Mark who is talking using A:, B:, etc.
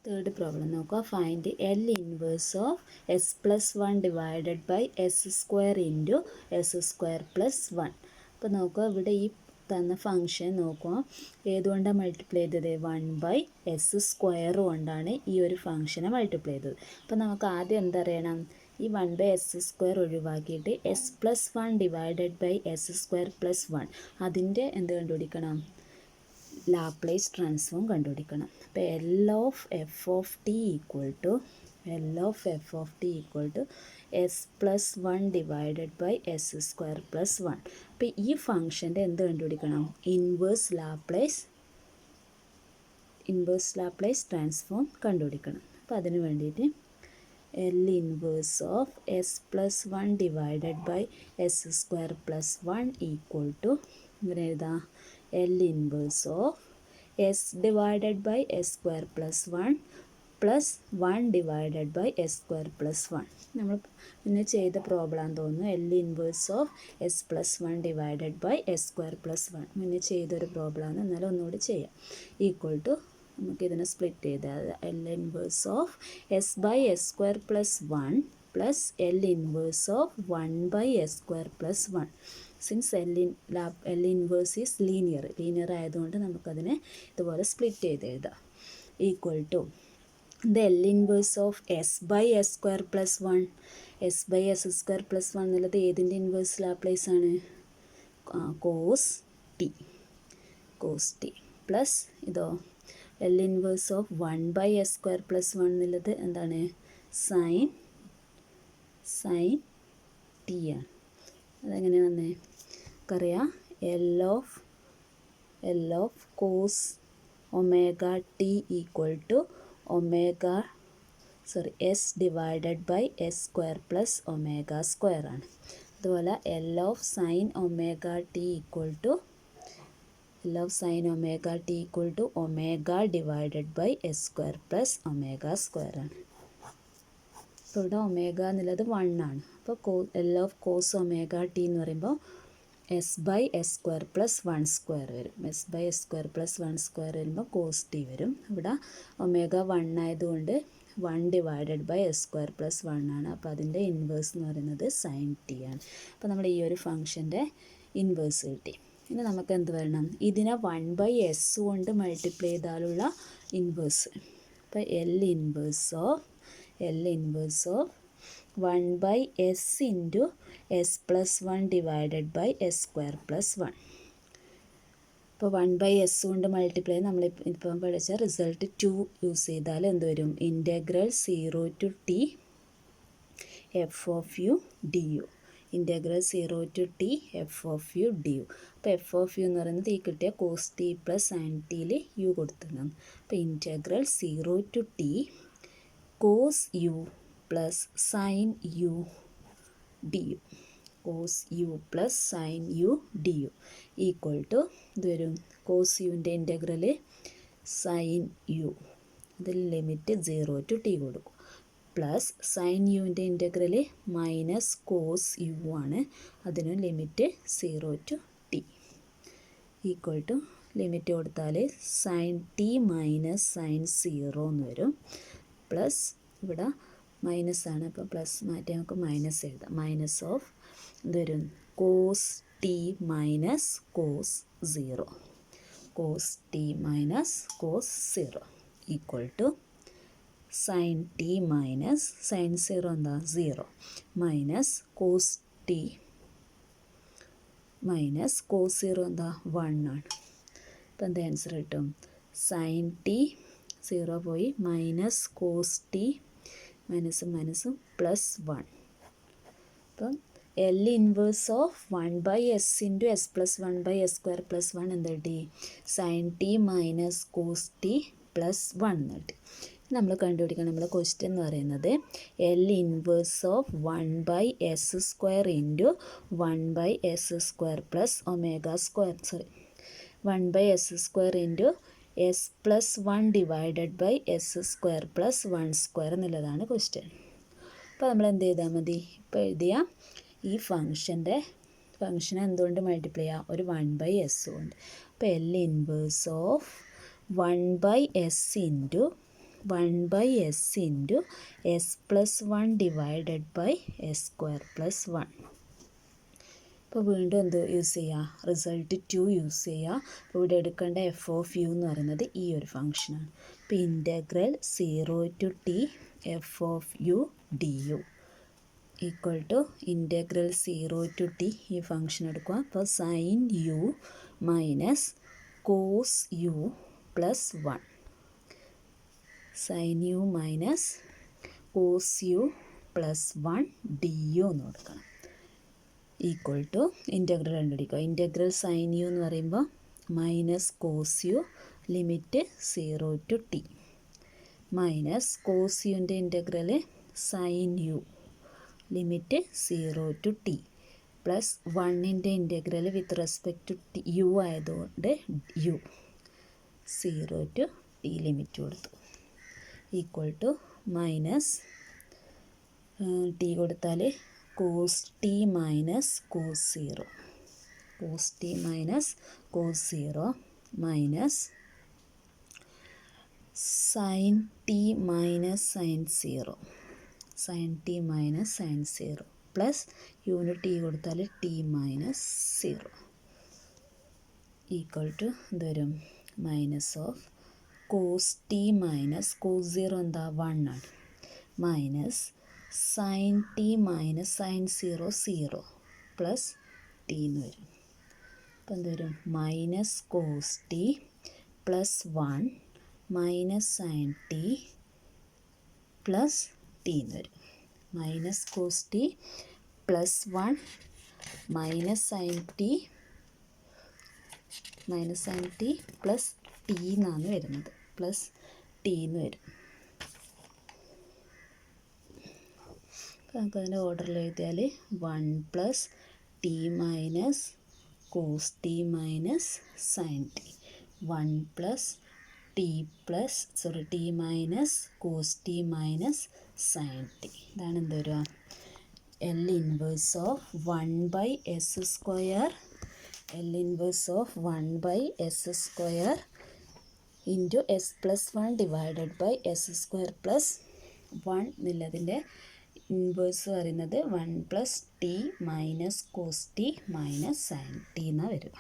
A: Third problem നോക്കുക. Find L inverse of S plus one divided by S square into S square plus one. അപ്പോൾ നോക്കുക, ഇവിടെ ഈ തന്ന ഫംഗ്ഷൻ നോക്കുക, ഏതുകൊണ്ടാണ് മൾട്ടിപ്ലൈ ചെയ്തത്? 1/s സ്ക്വയർ കൊണ്ടാണ് ഈ ഒരു ഫംഗ്ഷനെ മൾട്ടിപ്ലൈ ചെയ്തത്. അപ്പോൾ നമുക്ക് ആദ്യം എന്തറിയണം? ഈ 1/s സ്ക്വയർ ഒഴിവാക്കിയിട്ട് S plus one divided by S square plus one അതിൻ്റെ എന്ത് കണ്ടുപിടിക്കണം? ലാപ്ലേസ് ട്രാൻസ്ഫോം കണ്ടുപിടിക്കണം. അപ്പോൾ L of F of T equal to S plus one divided by S square plus one. അപ്പോൾ ഈ ഫംഗ്ഷൻ്റെ എന്ത് കണ്ടുപിടിക്കണം? ഇൻവേഴ്സ് ലാപ്ലേസ് ട്രാൻസ്ഫോം കണ്ടുപിടിക്കണം. അപ്പോൾ അതിന് വേണ്ടിയിട്ട് L inverse of S plus one divided by S square plus one equal to ഇങ്ങനെ എഴുതാം, L inverse of S divided by S square plus one plus one divided by S square plus one. നമ്മൾ പിന്നെ ചെയ്ത problem തോന്നുന്നു. L inverse of S plus one divided by S square plus one മുന്നേ ചെയ്തൊരു പ്രോബ്ലമാണ്, എന്നാലും ഒന്നുകൂടി ചെയ്യാം. ഈക്വൽ ടു നമുക്കിതിനെ സ്പ്ലിറ്റ് ചെയ്താൽ L inverse of S by S square plus one plus L inverse of one by S square plus one. Since L inverse is linear ആയതുകൊണ്ട് നമുക്കതിനെ ഇതുപോലെ സ്പ്ലിറ്റ് ചെയ്ത് എഴുതാം. Equal to the L inverse of S by S square plus one. S by S square plus one എന്നുള്ളത് ഏതിൻ്റെ inverse Laplace ആണ്? Cos T plus ഇതോ L inverse of one by S square plus one എന്നുള്ളത് എന്താണ്? Sine T ആണ്. അതെങ്ങനെ വന്നേ? നമുക്കറിയാം L of cos omega t equal to s divided by S square plus omega square ആണ്. അതുപോലെ L of sine omega t equal to omega divided by S square plus omega square ആണ്. അപ്പോൾ ഇവിടെ omega എന്നുള്ളത് 1 ആണ്. അപ്പോൾ L of cos omega t എന്ന് പറയുമ്പോൾ s by S square plus one square വരും. S by S square plus one square വരുമ്പോൾ കോസ് ടി വരും. ഇവിടെ ഒമേഗ 1 ആയതുകൊണ്ട് 1 divided by S square plus 1 ആണ്. അപ്പോൾ അതിൻ്റെ ഇൻവേഴ്സ് എന്ന് പറയുന്നത് സൈൻ ടി ആണ്. അപ്പോൾ നമ്മൾ ഈ ഒരു ഫംഗ്ഷൻ്റെ ഇൻവേഴ്സ് കിട്ടി. ഇനി നമുക്ക് എന്ത് വരണം? ഇതിനെ 1/s കൊണ്ട് മൾട്ടിപ്ലൈ ചെയ്താലുള്ള ഇൻവേഴ്സ്. അപ്പോൾ L inverse of 1/s into S plus one divided by S square plus one. ഇപ്പോൾ 1/s കൊണ്ട് മൾട്ടിപ്ലൈ നമ്മൾ ഇപ്പം പഠിച്ച റിസൾട്ട് 2 യൂസ് ചെയ്താൽ എന്ത് വരും? Integral 0 to T F of U D U. Integral 0 to T F of U D U. അപ്പോൾ F of U എന്ന് പറയുന്നത് ഈ കിട്ടിയ കോസ് ടി പ്ലസ് സൈൻ ടിയിൽ യു കൊടുത്തിട്ടുണ്ട്. അപ്പോൾ integral 0 to T cos U plus sine U D U. Cos U plus sine U D U equal to ഇത് വരും. കോസ് യുവിൻ്റെ ഇൻറ്റഗ്രൽ സൈൻ യു, ഇതിൽ ലിമിറ്റ് 0 ടു ടി കൊടുക്കും. Plus sine യുവിൻ്റെ integral minus cos u ആണ്, അതിന് limit 0 to t equal to limit കൊടുത്താൽ sine T minus sine 0 എന്ന് വരും. പ്ലസ് ഇവിടെ മൈനസ് ആണ്, അപ്പോൾ പ്ലസ് മാറ്റി നമുക്ക് മൈനസ് എഴുതാം. മൈനസ് ഓഫ് ഇത് വരും cos T minus cos 0. Cos T minus cos 0 equal to sine T minus sine 0 എന്താ? 0 minus cos T minus cos 0 എന്താ? 1 ആണ്. അപ്പോൾ എന്താ ആൻസർ കിട്ടും? സൈൻ ടി 0 പോയി മൈനസ് കോസ് ടി മൈനസും പ്ലസ് 1. അപ്പം L inverse of 1/s into S plus 1/s square plus 1 എന്താ കിട്ടി? Sine T minus cos T plus 1 എന്ന് കിട്ടി. നമ്മൾ കണ്ടുപിടിക്കണം. നമ്മുടെ ക്വസ്റ്റ്യൻ എന്ന് പറയുന്നത് L inverse of 1/s square into 1/s square plus omega square 1/s square into S plus 1 divided by S square plus 1 square എന്നുള്ളതാണ് ക്വസ്റ്റ്യൻ. അപ്പോൾ നമ്മൾ എന്ത് ചെയ്താൽ മതി? ഇപ്പോൾ എഴുതിയ ഈ ഫംഗ്ഷനെ എന്തുകൊണ്ട് മൾട്ടിപ്ലൈ ചെയ്യാം? ഒരു 1/s കൊണ്ട്. അപ്പോൾ L inverse of 1/s into 1/s into S plus 1 divided by S square plus 1. ഇപ്പോൾ വീണ്ടും എന്ത് യൂസ് ചെയ്യുക? റിസൾട്ട് 2 യൂസ് ചെയ്യുക. അപ്പോൾ ഇവിടെ എടുക്കേണ്ട എഫ് ഓഫ് യു എന്ന് പറയുന്നത് ഈ ഒരു ഫംഗ്ഷനാണ്. അപ്പോൾ integral 0 to T F of U D U equal to integral 0 to t ഈ ഫംഗ്ഷൻ എടുക്കുക. അപ്പോൾ sine u minus cos U plus 1. Sine u minus cos U plus 1 d u എന്ന് കൊടുക്കണം. ഈക്വൽ ടു ഇൻ്റഗ്രൽ കണ്ടുപിടിക്കുക. Integral sine u എന്ന് പറയുമ്പോൾ minus cos u limit 0 to t minus cos യുൻ്റെ integral sine u limit 0 to t plus 1ൻ്റെ integral with respect to t u ആയതുകൊണ്ട് u 0 to t limit കൊടുത്തു. Equal to minus t കൊടുത്താൽ cos T minus cos 0 cos T minus cos 0 minus sine T minus sine 0 sine T minus sine 0 plus യുവിന് t കൊടുത്താൽ t minus 0 equal to എന്തോരും minus of cos T minus cos 0 എന്താ 1 ആണ് minus sine T minus sine 0 0 plus T എന്ന് വരും. അപ്പോൾ എന്ത് വരും minus cos T plus 1 minus sine T plus T എന്ന് വരും. Minus cos T plus 1 minus sine T plus T എന്നാണ് വരുന്നത്. പ്ലസ് ടി എന്ന് വരും. നമുക്കതിൻ്റെ ഓർഡറിൽ എഴുതിയാൽ 1 plus T minus cos T minus sine T 1 plus T minus cos T minus sine T ഇതാണ് എന്ത് വരിക L inverse of 1/s square into S plus 1 divided by S square plus 1 എന്നുള്ളതിൻ്റെ inverse പറയുന്നത് 1 plus T minus cos T minus sine T എന്നാണ് വരിക.